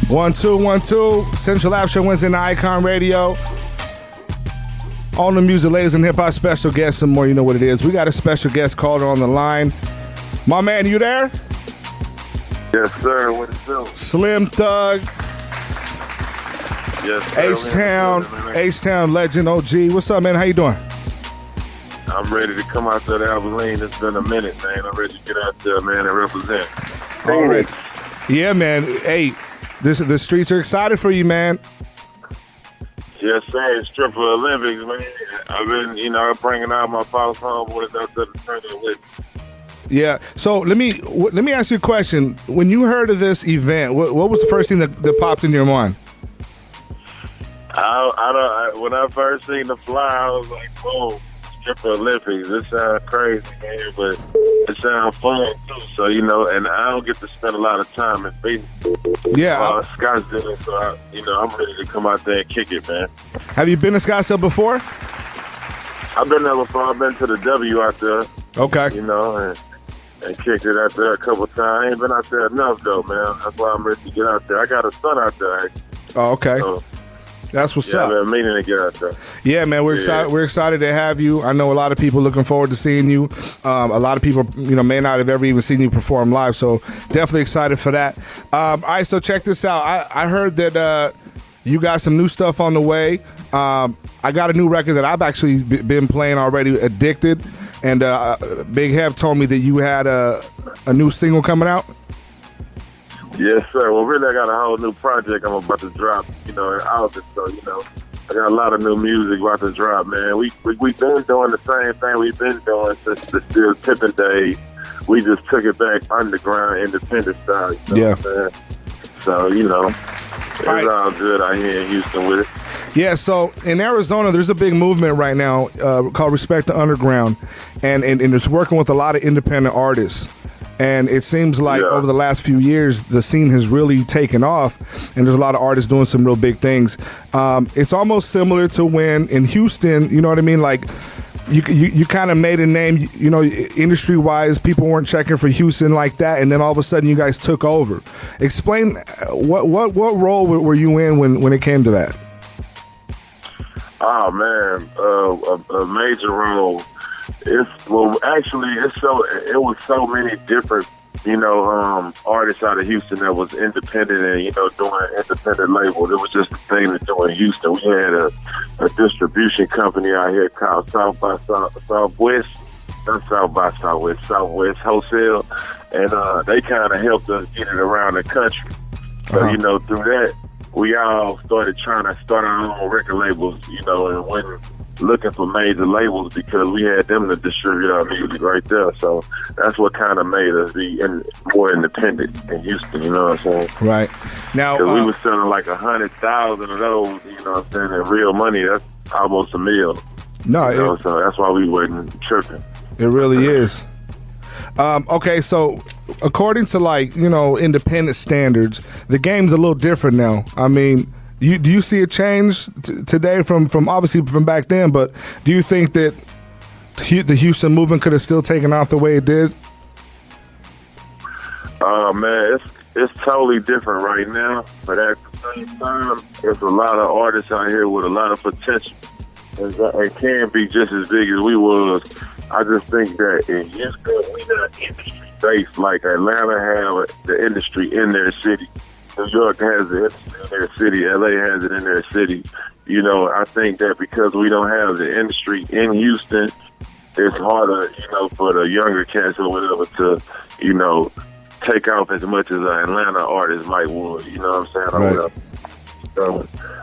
1, 2, 1, 2. Central Lab Show Wednesday night, Icon Radio. On the music, ladies and hip hop special guests and more. You know what it is. We got a special guest caller on the line. My man, you there? Yes, sir. What is up? Slim Thug. Yes, sir. H-Town legend, OG. What's up, man? How you doing? I'm ready to come out there to Abilene. It's been a minute, man. I'm ready to get out there, man, and represent. All right. Yeah, man. Hey, the streets are excited for you, man. Yes, sir. It's Triple Olympics, man. I've been, bringing out my false homeboys out there to turn it with. Yeah. So let me ask you a question. When you heard of this event, what was the first thing that popped in your mind? When I first seen the flyer, I was like, "Whoa, Triple Olympics! This sounds crazy, man, but it sounds fun too." So and I don't get to spend a lot of time in Phoenix. Yeah, Scottsdale. So I'm ready to come out there and kick it, man. Have you been to Scottsdale before? I've been there before. I've been to the W out there. Okay. And kicked it out there a couple times. I ain't been out there enough though, man. That's why I'm ready to get out there. I got a son out there. Oh, okay. So, that's what's up. I've been meaning to get out there. Yeah, man, we're excited. We're excited to have you. I know a lot of people looking forward to seeing you. A lot of people, may not have ever even seen you perform live. So definitely excited for that. All right, so check this out. I heard that you got some new stuff on the way. I got a new record that I've actually been playing already, Addicted. And Big Hep told me that you had a new single coming out. Yes, sir. Well, really, I got a whole new project I'm about to drop, in August. So, I got a lot of new music about to drop, man. We've been doing the same thing we've been doing since the Still Tipping days. We just took it back underground, independent style. Yeah. So, it's all good out here in Houston with it. Yeah, so in Arizona, there's a big movement right now called Respect the Underground, and it's working with a lot of independent artists. And it seems like over the last few years, the scene has really taken off, and there's a lot of artists doing some real big things. It's almost similar to when in Houston, you know what I mean? Like you kind of made a name, industry-wise. People weren't checking for Houston like that, and then all of a sudden, you guys took over. Explain what role were you in when it came to that? Oh man, a major role. It was so many different, artists out of Houston that was independent and, doing independent labels. It was just a thing to do in Houston. We had a distribution company out here called Southwest Wholesale, and they kind of helped us get it around the country. So, through that, we all started trying to start our own record labels, and when looking for major labels because we had them to distribute our music right there. So that's what kind of made us be more independent in Houston, you know what I'm saying? Right. Now, we were selling like 100,000 of those, you know what I'm saying, in real money. That's almost $1 million. No, so that's why we wasn't tripping. It really is. Okay, so according to independent standards, the game's a little different now. I mean, do you see a change today from obviously from back then? But do you think that the Houston movement could have still taken off the way it did? Man, it's totally different right now. But at the same time, there's a lot of artists out here with a lot of potential and can be just as big as we was. I just think that in Houston, we not industry based like Atlanta have the industry in their city. New York has the industry in their city. LA has it in their city. I think that because we don't have the industry in Houston, it's harder, for the younger cats or whatever to, take off as much as an Atlanta artist might would. You know what I'm saying? Right.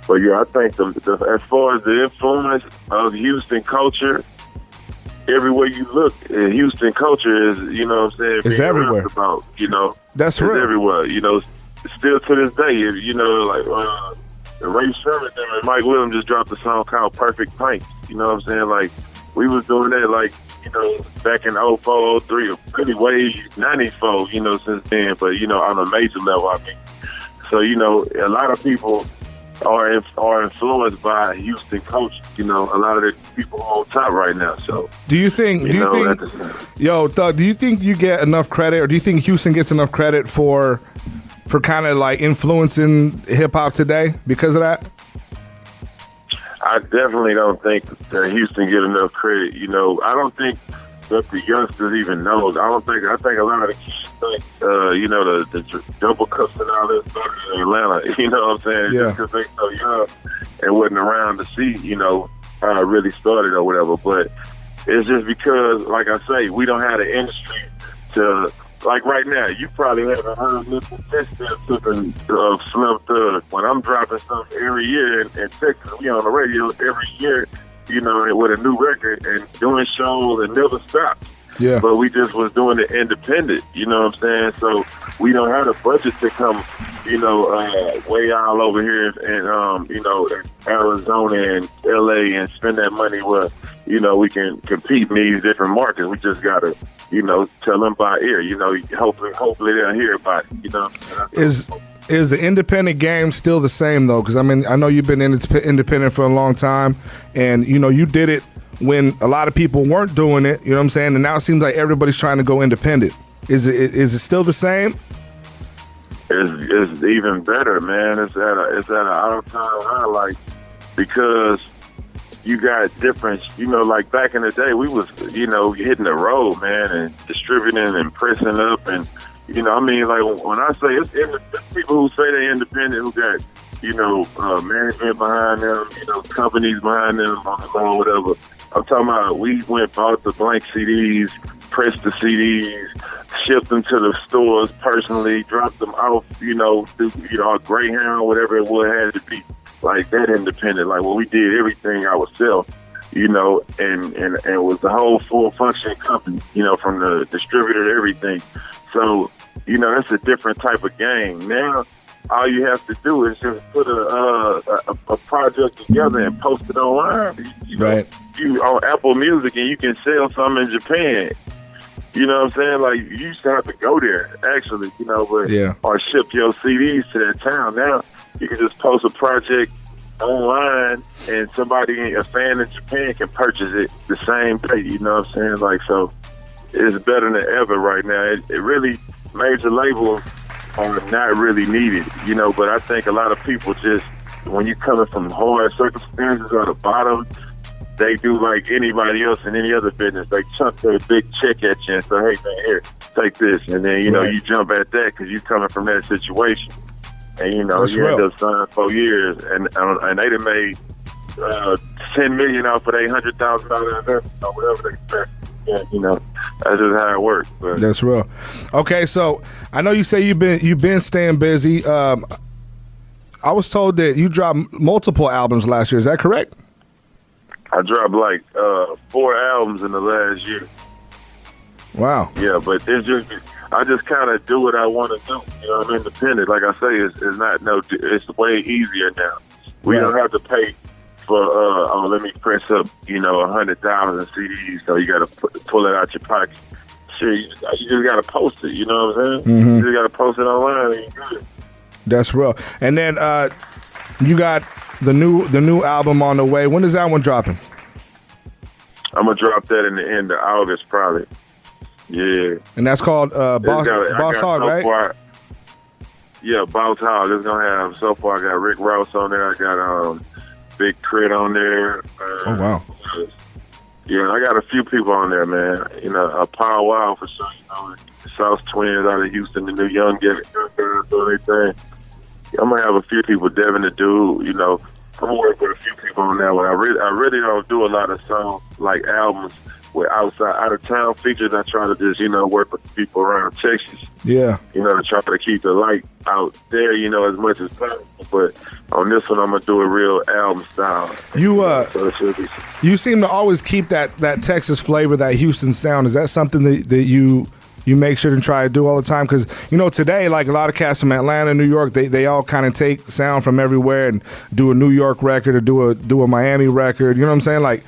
But yeah, I think as far as the influence of Houston culture, everywhere you look, Houston culture is, what I'm saying? It's everywhere. About, That's it's real. everywhere, Still to this day, Ray Sherman and Mike Williams just dropped a song called Perfect Pint. You know what I'm saying? Like, we was doing that, back in 04, 03, or pretty way 94, since then. But, on a major level, I mean. So, a lot of people are influenced by Houston culture. A lot of the people on top right now. So, do you think, Thug, do you think you get enough credit, or do you think Houston gets enough credit for for kind of like influencing hip hop today because of that? I definitely don't think that Houston get enough credit. You know, I don't think that the youngsters even know. I think a lot of the kids think, you know, the double cups and all that started in Atlanta. You know what I'm saying? Yeah. Just because they so young and wasn't around to see, you know, how it really started or whatever. But it's just because, like I say, we don't have the industry to. Like right now, you probably haven't heard Mr. Texas of Slim Thug. When I'm dropping stuff every year in Texas, we on the radio every year, you know, with a new record and doing shows and never stopped. Yeah. But we just was doing it independent, you know what I'm saying? So we don't have the budget to come, you know, way all over here and, you know, Arizona and LA and spend that money where, you know, we can compete in these different markets. We just got to, you know, tell them by ear, you know, hopefully they'll hear about it, you know. Is the independent game still the same, though? Because, I mean, I know you've been independent for a long time, and, you know, you did it when a lot of people weren't doing it, you know what I'm saying? And now it seems like everybody's trying to go independent. Is it still the same? It's even better, man. It's at an all-time highlight because you got different, you know, like back in the day, we was, you know, hitting the road, man, and distributing and pressing up. And, you know, I mean, like when I say it's people who say they're independent who got, you know, management behind them, you know, companies behind them on the loan, whatever. I'm talking about we went bought the blank CDs, pressed the CDs, shipped them to the stores personally, dropped them off, you know, through, you know, a Greyhound, whatever it would have to be. Like that independent, like when we did everything ourselves, you know, and it was the whole full function company, you know, from the distributor to everything. So, you know, that's a different type of game. Now, all you have to do is just put a project together and post it online. You know, right. You on Apple Music and you can sell something in Japan. You know what I'm saying? Like you used to have to go there, actually, you know, but or ship your CDs to that town. Now you can just post a project online and somebody, a fan in Japan, can purchase it the same day. You know what I'm saying? Like, so it's better than ever right now. It really, major labels are not really needed, you know, but I think a lot of people just, when you're coming from hard circumstances or the bottom, they do like anybody else in any other business. They chunk their big check at you and say, hey, man, here, take this. And then, you know, you jump at that because you're coming from that situation. And, you know, you end up signing 4 years. And they done made $10 million off of their $100,000 investment or whatever they spent. Yeah, you know, that's just how it works. But. That's real. Okay, so I know you say you've been staying busy. I was told that you dropped multiple albums last year. Is that correct? I dropped like 4 albums in the last year. Wow. Yeah, but it's just I just kind of do what I want to do. You know, I'm independent. Like I say, it's way easier now. We don't have to pay for let me press up, you know, 100,000 CDs. So you got to pull it out your pocket. Sure, you just got to post it. You know what I'm saying? Mm-hmm. You just got to post it online and you're good. That's real. And then you got the new album on the way. When is that one dropping? I'm gonna drop that in the end of August, probably. Yeah. And that's called Boss Hog, right? Far, yeah, Boss Hog. It's gonna have so far. I got Rick Ross on there. I got Big Crit on there. Oh wow. Yeah, I got a few people on there, man. You know, Power Wow for sure. You know, the South Twins out of Houston, the new young guys doing their thing. I'm gonna have a few people. Devin the Dude, you know. I'm gonna work with a few people on that one. I really don't do a lot of songs like albums with out of town features. I try to just, you know, work with people around Texas. Yeah. You know, to try to keep the light out there, you know, as much as possible. But on this one, I'm gonna do a real album style. You seem to always keep that Texas flavor, that Houston sound. Is that something that you make sure to try to do all the time? Because, you know, today, like a lot of cats from Atlanta, New York, they all kind of take sound from everywhere and do a New York record or do a Miami record. You know what I'm saying? Like,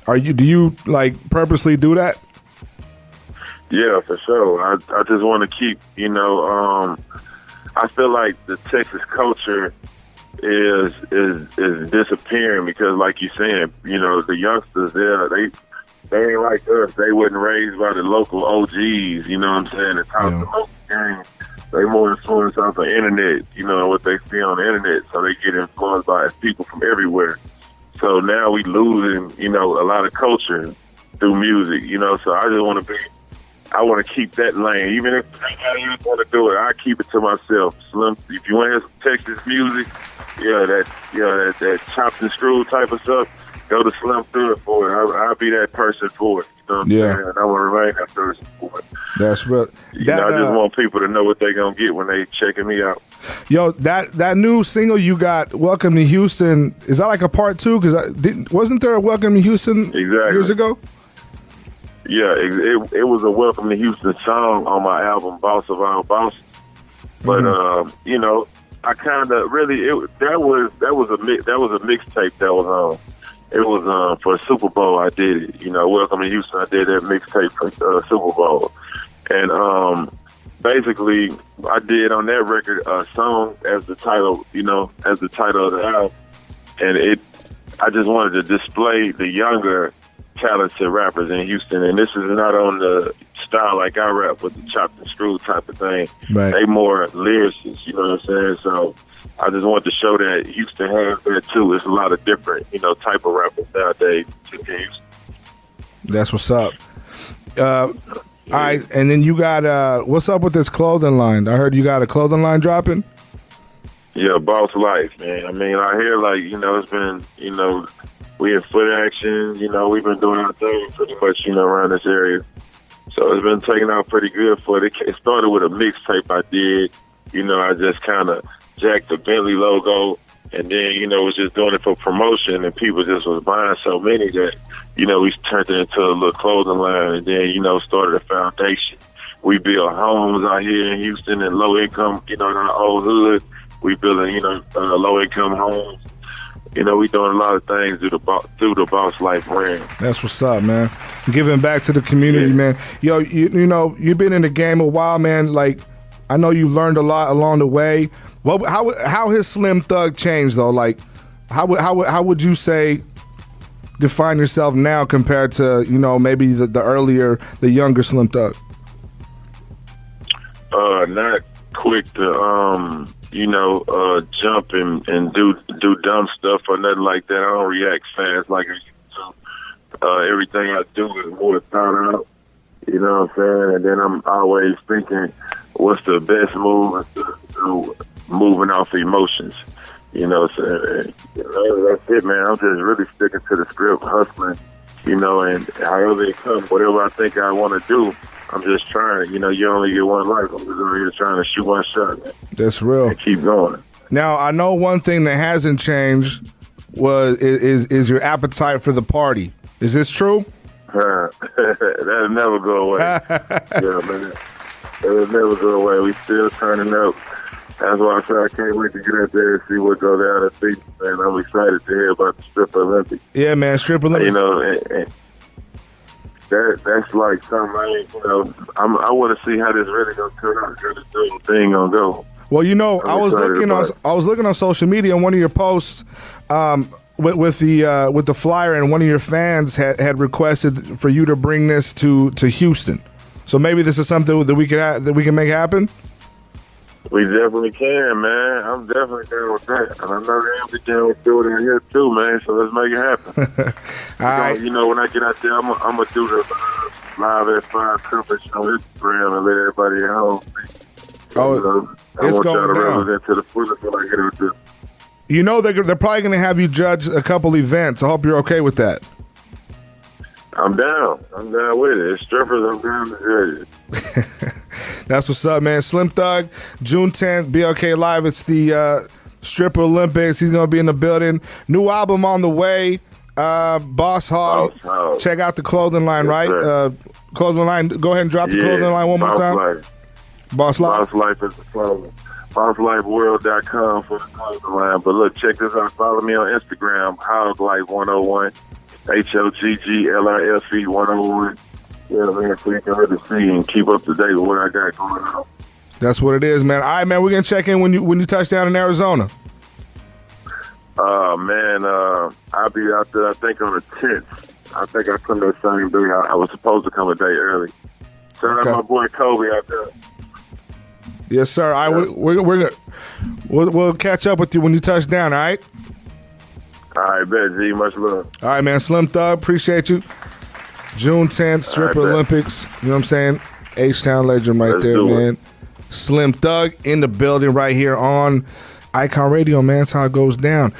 do you like purposely do that? Yeah, for sure. I just want to keep, you know, I feel like the Texas culture is disappearing because, like you're saying, you know, the youngsters there, they ain't like us. They wasn't raised by the local OGs, you know what I'm saying? The top of the local game. they more influenced off the internet, you know, what they see on the internet. So they get influenced by people from everywhere. So now we losing, you know, a lot of culture through music, you know. So I just want to I want to keep that lane. Even if anybody else want to do it, I keep it to myself. Slim, if you want to hear some Texas music, that chopped and screwed type of stuff, go to Slim Thug for it. I'll be that person for it. You know what I'm saying? And I want to remain that person for it. That's what. I just want people to know what they're going to get when they checking me out. Yo, that new single you got, Welcome to Houston, is that like a part 2? Because wasn't there a Welcome to Houston years ago? Yeah, it was a Welcome to Houston song on my album, Boss of Our Boss. But, you know, I kind of really, that was a mixtape that was on. It was for Super Bowl. I did it. You know, Welcome to Houston. I did that mixtape for Super Bowl, and basically, I did on that record a song as the title. You know, as the title of the album, and I just wanted to display the younger, talented rappers in Houston. And this is not on the style like I rap with the chopped and screwed type of thing. Right. They more lyricists. You know what I'm saying? So I just wanted to show that Houston has that too. It's a lot of different, you know, type of rappers nowadays in Houston. That's what's up. All right, and then you got what's up with this clothing line? I heard you got a clothing line dropping. Yeah, Boss Life, man. I mean, I hear like, you know, it's been, you know, we in Foot Action, you know, we've been doing our thing pretty much, you know, around this area. So it's been taking out pretty good for it. It started with a mixtape I did. You know, I just kind of jacked the Bentley logo, and then, you know, was just doing it for promotion, and people just was buying so many that, you know, we turned it into a little clothing line, and then, you know, started a foundation. We build homes out here in Houston and low income, you know, in our old hood. We building, you know, low income homes. You know, we doing a lot of things through the Boss Life brand. That's what's up, man. Giving back to the community, man. Yo, you know, you've been in the game a while, man. Like, I know you learned a lot along the way. Well, how has Slim Thug changed though? Like, how would you say define yourself now compared to, you know, maybe the younger Slim Thug? Not quick to you know, jump and do dumb stuff or nothing like that. I don't react fast like I used to. Everything I do is more thought out. You know what I'm saying? And then I'm always thinking, what's the best move? Moving off emotions. You know, so that's it, man. I'm just really sticking to the script, hustling, you know, and however it comes, whatever I think I want to do, I'm just trying. You know, you only get one life. I'm just over here trying to shoot one shot, man. That's real. And keep going. Now, I know one thing that hasn't changed is your appetite for the party. Is this true? That'll never go away. Yeah, man. It'll never go away. We still turning up. That's why I said I can't wait to get out there and see what goes down at the man. I'm excited to hear about the Strip Olympics. Yeah, man, Strip Olympics. You know, and that's like something, you know, I want to see how this really gonna turn out. How this whole thing gonna go. Well, you know, I was looking on social media, and one of your posts with the flyer, and one of your fans had requested for you to bring this to Houston. So maybe this is something that we can make happen. We definitely can, man. I'm definitely down with that. And I know they'll be down with it in here too, man. So let's make it happen. All right. You know, when I get out there, I'm gonna do the live at 5 coverage on Instagram and let everybody at home. It's going down. Represent to the fullest when I get out there. You know, they're probably going to have you judge a couple events. I hope you're okay with that. I'm down. I'm down with it. It's strippers. I'm down to judge it. That's what's up, man. Slim Thug, June 10th, BLK Live. It's the Stripper Olympics. He's going to be in the building. New album on the way. Boss Hog. Check out the clothing line, right? Clothing line. Go ahead and drop the clothing line one more time. Life. Boss Life. Boss Life is the clothing. BossLifeWorld.com for the clothing line. But look, check this out. Follow me on Instagram, HogLife101. HOGGLIFE 101. Yeah, man, so you can really see and keep up to date with what I got going on. That's what it is, man. All right, man, we're gonna check in when you touch down in Arizona. Man, I'll be out there, I think, on the 10th. I think I come that same day. I was supposed to come a day early. Shout out my boy Kobe out there. Yes, sir. We'll catch up with you when you touch down, all right? All right, bet, G. Much love. All right, man. Slim Thug, appreciate you. June 10th, Stripper Olympics. You know what I'm saying? H-Town legend right there, man. Slim Thug in the building right here on Icon Radio, man. That's how it goes down.